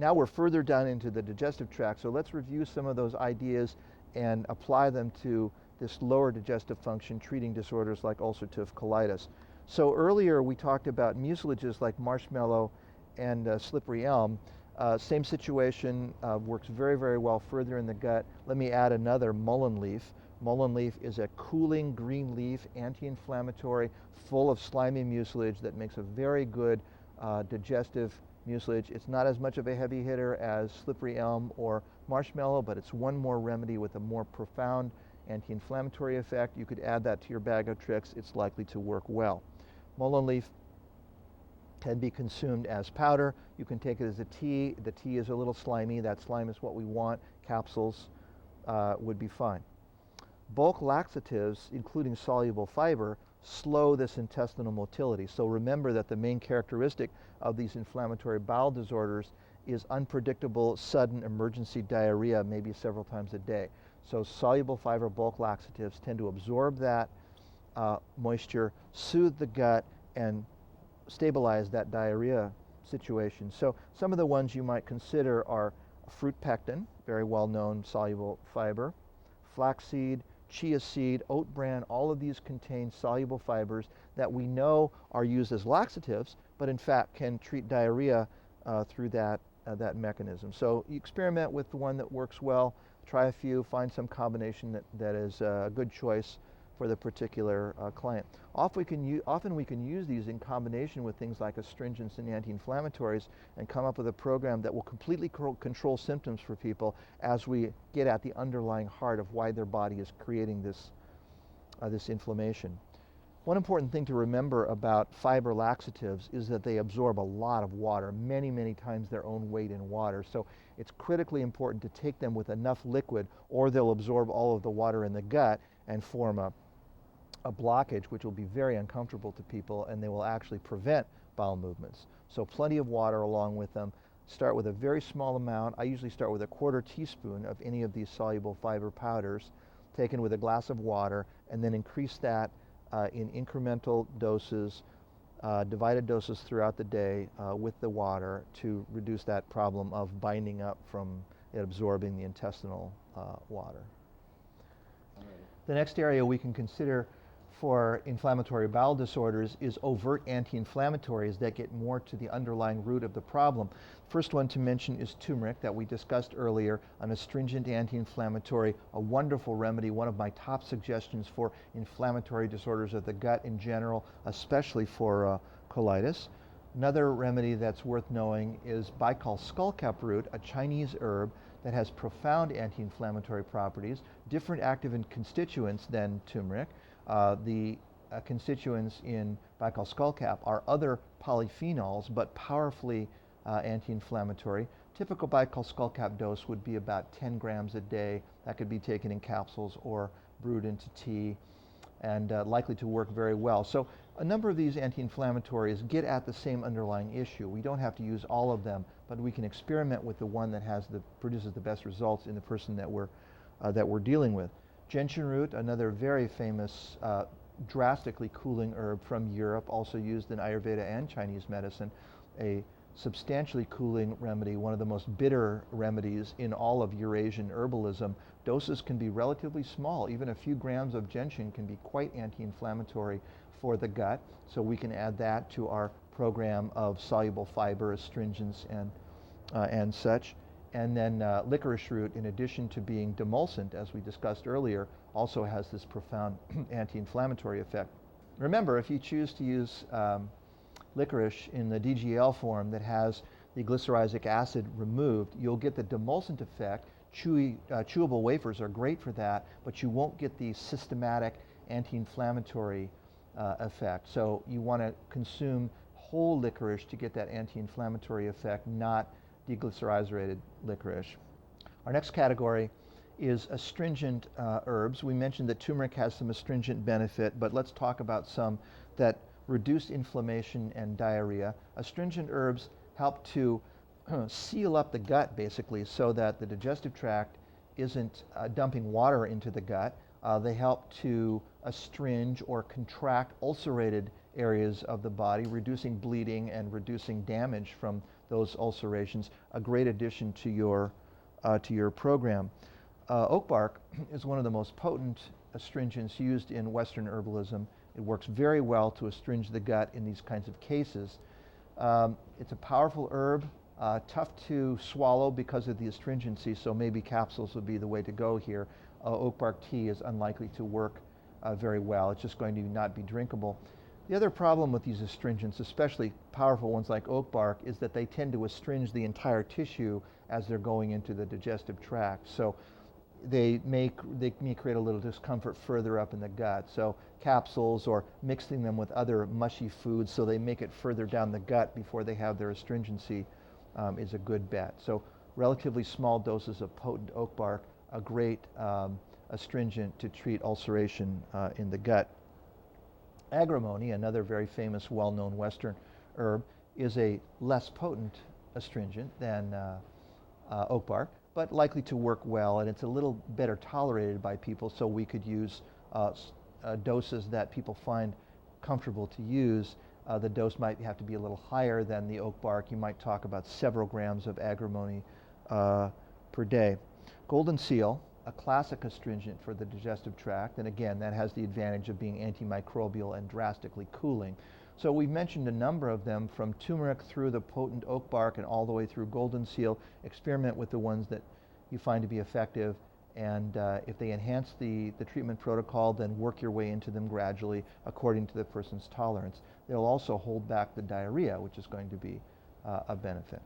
Now we're further down into the digestive tract, so let's review some of those ideas and apply them to this lower digestive function, treating disorders like ulcerative colitis. So earlier we talked about mucilages like marshmallow and slippery elm. Same situation, works very, very well further in the gut. Let me add another, mullein leaf. Mullein leaf is a cooling green leaf, anti-inflammatory, full of slimy mucilage that makes a very good digestive mucilage. It's not as much of a heavy hitter as slippery elm or marshmallow, but it's one more remedy with a more profound anti-inflammatory effect. You could add that to your bag of tricks. It's likely to work well. Mullein leaf can be consumed as powder. You can take it as a tea. The tea is a little slimy. That slime is what we want. Capsules would be fine. Bulk laxatives, including soluble fiber, slow this intestinal motility. So remember that the main characteristic of these inflammatory bowel disorders is unpredictable, sudden emergency diarrhea, maybe several times a day. So soluble fiber bulk laxatives tend to absorb that moisture, soothe the gut, and stabilize that diarrhea situation. So some of the ones you might consider are fruit pectin, very well known soluble fiber, flaxseed, chia seed, oat bran. All of these contain soluble fibers that we know are used as laxatives, but in fact can treat diarrhea through that mechanism. So you experiment with the one that works well, try a few, find some combination that is a good choice for the particular client. Often we can use these in combination with things like astringents and anti-inflammatories and come up with a program that will completely control symptoms for people as we get at the underlying heart of why their body is creating this inflammation. One important thing to remember about fiber laxatives is that they absorb a lot of water, many, many times their own weight in water. So it's critically important to take them with enough liquid or they'll absorb all of the water in the gut and form a blockage, which will be very uncomfortable to people, and they will actually prevent bowel movements. So plenty of water along with them. Start with a very small amount. I usually start with a quarter teaspoon of any of these soluble fiber powders taken with a glass of water, and then increase that in incremental doses, divided doses throughout the day with the water to reduce that problem of binding up from it absorbing the intestinal water. All right. The next area we can consider for inflammatory bowel disorders is overt anti-inflammatories that get more to the underlying root of the problem. First one to mention is turmeric that we discussed earlier, an astringent anti-inflammatory, a wonderful remedy, one of my top suggestions for inflammatory disorders of the gut in general, especially for colitis. Another remedy that's worth knowing is Baikal skullcap root, a Chinese herb that has profound anti-inflammatory properties, different active constituents than turmeric. The constituents in Baikal skullcap are other polyphenols, but powerfully anti-inflammatory. Typical Baikal skullcap dose would be about 10 grams a day. That could be taken in capsules or brewed into tea, and likely to work very well. So a number of these anti-inflammatories get at the same underlying issue. We don't have to use all of them, but we can experiment with the one that produces the best results in the person that we're dealing with. Gentian root, another very famous drastically cooling herb from Europe, also used in Ayurveda and Chinese medicine, a substantially cooling remedy, one of the most bitter remedies in all of Eurasian herbalism. Doses can be relatively small. Even a few grams of gentian can be quite anti-inflammatory for the gut, so we can add that to our program of soluble fiber, astringents, and such. And then licorice root, in addition to being demulcent, as we discussed earlier, also has this profound anti-inflammatory effect. Remember, if you choose to use licorice in the DGL form that has the glycerizic acid removed, you'll get the demulcent effect. Chewable wafers are great for that, but you won't get the systematic anti-inflammatory effect. So you want to consume whole licorice to get that anti-inflammatory effect, not deglycerizated licorice. Our next category is astringent herbs. We mentioned that turmeric has some astringent benefit, but let's talk about some that reduce inflammation and diarrhea. Astringent herbs help to seal up the gut, basically, so that the digestive tract isn't dumping water into the gut. They help to astringe or contract ulcerated areas of the body, reducing bleeding and reducing damage from those ulcerations, a great addition to your program. Oak bark is one of the most potent astringents used in Western herbalism. It works very well to astringe the gut in these kinds of cases. It's a powerful herb, tough to swallow because of the astringency, so maybe capsules would be the way to go here. Oak bark tea is unlikely to work very well. It's just going to not be drinkable. The other problem with these astringents, especially powerful ones like oak bark, is that they tend to astringe the entire tissue as they're going into the digestive tract. So they may create a little discomfort further up in the gut. So capsules or mixing them with other mushy foods so they make it further down the gut before they have their astringency is a good bet. So relatively small doses of potent oak bark, a great astringent to treat ulceration in the gut. Agrimony, another very famous, well-known Western herb, is a less potent astringent than oak bark, but likely to work well, and it's a little better tolerated by people, so we could use doses that people find comfortable to use. The dose might have to be a little higher than the oak bark. You might talk about several grams of agrimony per day. Goldenseal, a classic astringent for the digestive tract, and again, that has the advantage of being antimicrobial and drastically cooling. So we've mentioned a number of them, from turmeric through the potent oak bark and all the way through goldenseal. Experiment with the ones that you find to be effective, and if they enhance the treatment protocol, then work your way into them gradually according to the person's tolerance. They'll also hold back the diarrhea, which is going to be a benefit.